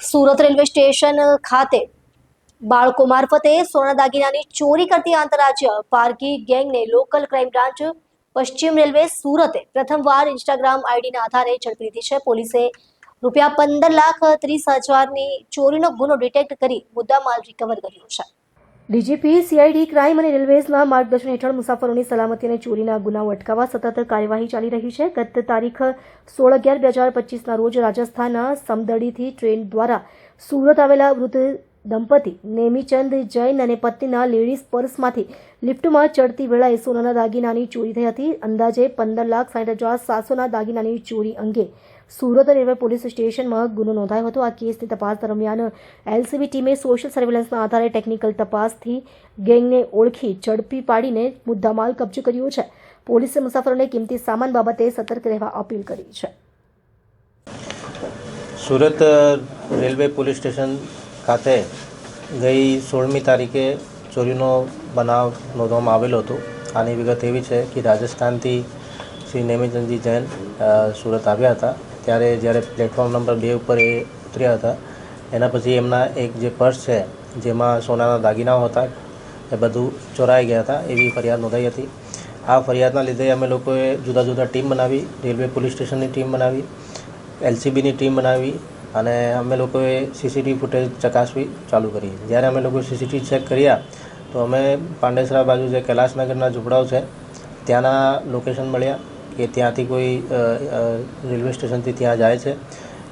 Surat railway station ખાતે બાળકો મારફતે સોના દાગીનાની ચોરી કરતી આંતરરાજ્ય પારકી ગેંગને લોકલ ક્રાઇમ બ્રાન્ચ પશ્ચિમ રેલવે સુરતે પ્રથમવાર ઇન્સ્ટાગ્રામ આઈડીના આધારે ઝડપી લીધી છે. પોલીસે ₹15,30,000ની ચોરીનો ગુનો ડિટેક્ટ કરી મુદ્દામાલ રિકવર કર્યો છે. ડીજીપી સીઆઈડી ક્રાઇમ અને રેલવેઝના માર્ગદર્શન હેઠળ મુસાફરોની સલામતી અને ચોરીના ગુનાઓ અટકાવવા સતત કાર્યવાહી ચાલી રહી છે. ગત તારીખ 16/11/2025ના રોજ રાજસ્થાનના સમદડીથી ટ્રેન દ્વારા સુરત આવેલા વૃદ્ધ દંપતી નેમીચંદ જૈન અને પત્નીના લેડીઝ પર્સમાંથી લિફ્ટમાં ચડતી વેળાએ સોનાના દાગીનાની ચોરી થઈ હતી. અંદાજે 15,60,700ના દાગીનાની ચોરી અંગે સુરત રેલવે પોલીસ સ્ટેશનમાં ગુનો નોંધાયો હતો. આ કેસની તપાસ દરમિયાન એલસીબી ટીમે સોશિયલ સર્વેલન્સના આધારે ટેકનિકલ તપાસથી ગેંગને ઓળખી ઝડપી પાડીને મુદ્દામાલ કબજે કર્યો છે. પોલીસે મુસાફરોને કિંમતી સામાન બાબતે સતર્ક રહેવા અપીલ કરી છે. સુરત રેલવે પોલીસ સ્ટેશન ખાતે ગઈ 16મી તારીખે ચોરીનો બનાવ નોંધવામાં આવેલો હતો. આની વિગત એવી છે કે રાજસ્થાનથી શ્રી નેમીચંદજી જૈન સુરત આવ્યા હતા. ત્યારે જ્યારે પ્લેટફોર્મ નંબર 2 ઉપર એ ઉતર્યા હતા એના પછી એમના એક જે પર્સ છે જેમાં સોનાના દાગીનાઓ હતા એ બધું ચોરાઈ ગયા હતા એવી ફરિયાદ નોંધાઈ હતી. આ ફરિયાદના લીધે અમે લોકોએ જુદા જુદા ટીમ બનાવી, રેલવે પોલીસ સ્ટેશનની ટીમ બનાવી, એલસીબીની ટીમ બનાવી અને અમે લોકોએ સીસીટીવી ફૂટેજ ચકાસવી ચાલુ કરી. જ્યારે અમે લોકો સીસીટીવી ચેક કર્યા તો અમે પાંડેસરા બાજુ જે કૈલાસનગરના ઝૂંપડાઓ છે ત્યાંના લોકેશન મળ્યા કે ત્યાંથી કોઈ રેલવે સ્ટેશનથી ત્યાં જાય છે.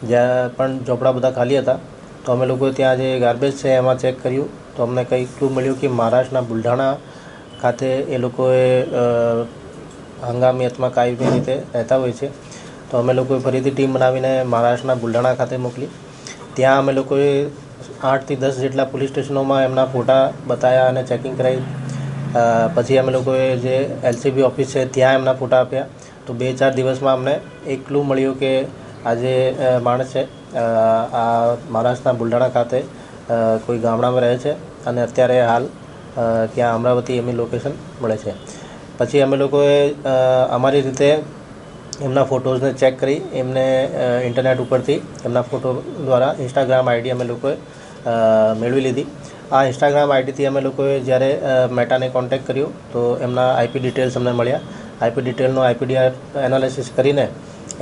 જ્યાં પણ ઝૂંપડા બધા ખાલી હતા તો અમે લોકોએ ત્યાં જે ગાર્બેજ છે એમાં ચેક કર્યું તો અમને કંઈ ક્લુ મળ્યું કે મહારાષ્ટ્રના બુલઢાણા ખાતે એ લોકોએ હંગામી અથવા કાયમી રીતે રહેતા હોય છે. તો અમે લોકોએ ફરીથી ટીમ બનાવીને મહારાષ્ટ્રના બુલઢાણા ખાતે મોકલી. ત્યાં અમે લોકોએ 8 થી 10 જેટલા પોલીસ સ્ટેશનોમાં એમના ફોટા બતાવ્યા અને ચેકિંગ કરાવી. પછી અમે લોકોએ જે એલસીબી ઓફિસ છે ત્યાં એમના ફોટા આપ્યા. તો 2-4 દિવસમાં અમને એક ક્લુ મળ્યું કે આ જે માણસ છે આ મહારાષ્ટ્રના બુલઢાણા ખાતે કોઈ ગામડામાં રહે છે અને અત્યારે હાલ ત્યાં અમરાવતી એમની લોકેશન મળે છે. પછી અમે લોકોએ અમારી રીતે એમના ફોટોઝને ચેક કરી એમને ઇન્ટરનેટ ઉપરથી એમના ફોટો દ્વારા ઇન્સ્ટાગ્રામ આઈડી અમે લોકોએ મેળવી લીધી. આ ઇન્સ્ટાગ્રામ આઈડીથી અમે લોકોએ જ્યારે મેટાને કોન્ટેક્ટ કર્યો તો એમના આઈપી ડિટેલ્સ અમને મળ્યા. આઈપી ડિટેલનો આઈપીડીઆર એનાલિસિસ કરીને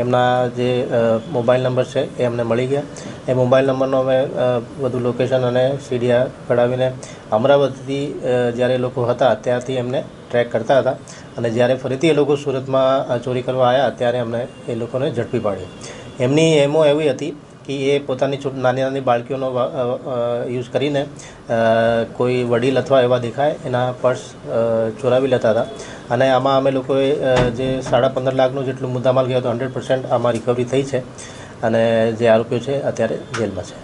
એમના જે મોબાઈલ નંબર છે એ અમને મળી ગયા. એ મોબાઈલ નંબરનો અમે વધુ લોકેશન અને સીડીઆર કઢાવીને અમરાવતીથી જ્યારે લોકો હતા ત્યારથી એમને ટ્રેક કરતા હતા અને જ્યારે ફરીથી એ લોકો સુરતમાં ચોરી કરવા આવ્યા ત્યારે અમને એ લોકોને ઝડપી પાડ્યો. એમની એમો એવી હતી કે એ પોતાની નાની નાની બાળકીઓનો યુઝ કરીને કોઈ વડીલ અથવા એવા દેખાય એના પર્સ ચોરાવી લેતા હતા અને આમાં અમે લોકોએ જે 15.5 લાખનું જેટલું મુદ્દામાલ ગયો હતો 100% આમાં રિકવરી થઈ છે અને જે આરોપીઓ છે અત્યારે જેલમાં છે.